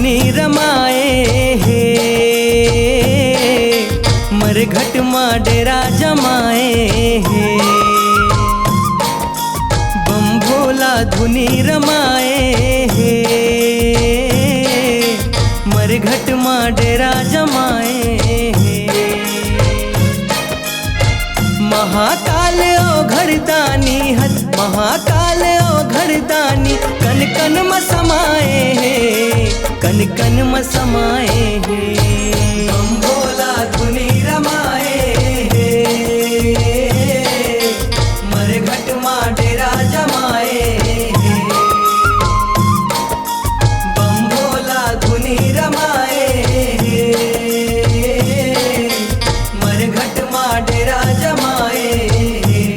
धुनी रमाए हे, मरघट माँ डेरा जमाए हे। बम भोला धुनी रमाए हे, मरघट माँ डेरा जमाए हे। महाकाल ओ घरदानी हथ, महाकाल ओ घरदानी, कन कन म समाए हे, कन कन म समाए हे। बम भोला धुनी रमाए हे, मरघट माँ डेरा जमाए हे। बम भोला धुनी रमाए हे, मरघट माँ डेरा जमाए हे।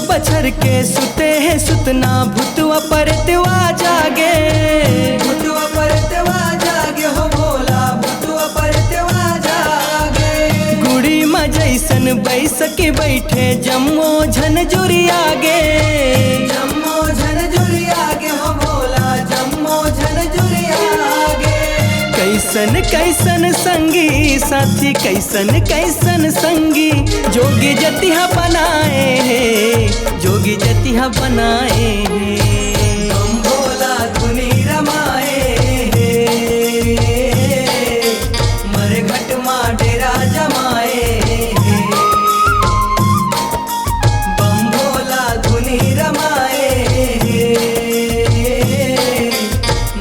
बछर के सुते हैं सुतना, भूतवा परतवा जागे, भूतवा परतवा जागे हो भोला, भूतवा परतवा जागे। गुड़ी में जैसन बैस के बैठे जम्मो झनझुरी आगे, जम्मो झनझुरी आगे हो भोला, जम्मो झनझुरी आगे। कैसन कैसन संगी साथी, कैसन कैसन संगी, जोगी जतिहा बनाए हे, जोगी जतिहा बनाए हे। बम भोला धुनी रमाए हे, मरघट माँ डेरा जमाए हे। बम भोला धुनी रमाए हे,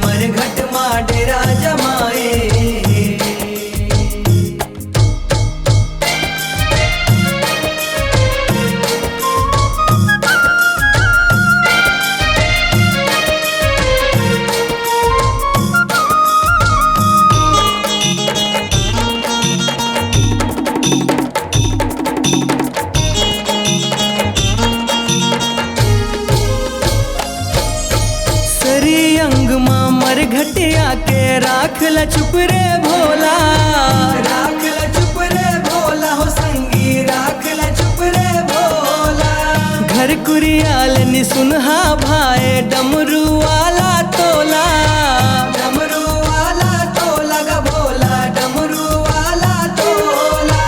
मरघट माँ डेरा जमाए हे। अंग माँ मरघटिया के राख ल चुप रे भोला, राख ल चुप रे भोला हो संगी, राख ल चुप रे भोला। घर कुरियाल निसुनहा भाई डमरू वाला तोला, डमरू वाला तोला गा भोला, डमरू वाला तोला।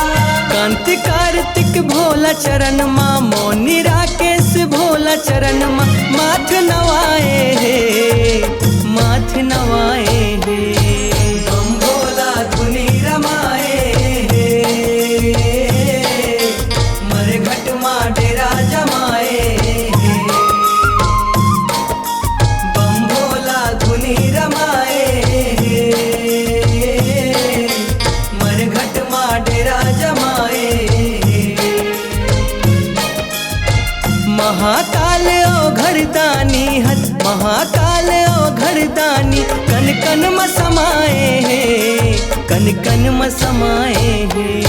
कांति कार्तिक भोला चरण माँ, मोनी राकेश भोला चरण माँ, माथ नवाए हे, माथ नवाए हे। बम भोला धुनी रमाए हे, मरघट माँ डेरा जमाए हे। बम भोला धुनी रमाए हे, मरघट माँ डेरा जमाए हे। महाकाल ओ घरदानी हथ, महाकाल ओ घरदानी, कन कन म समाए हे, कन कन म समाए हे।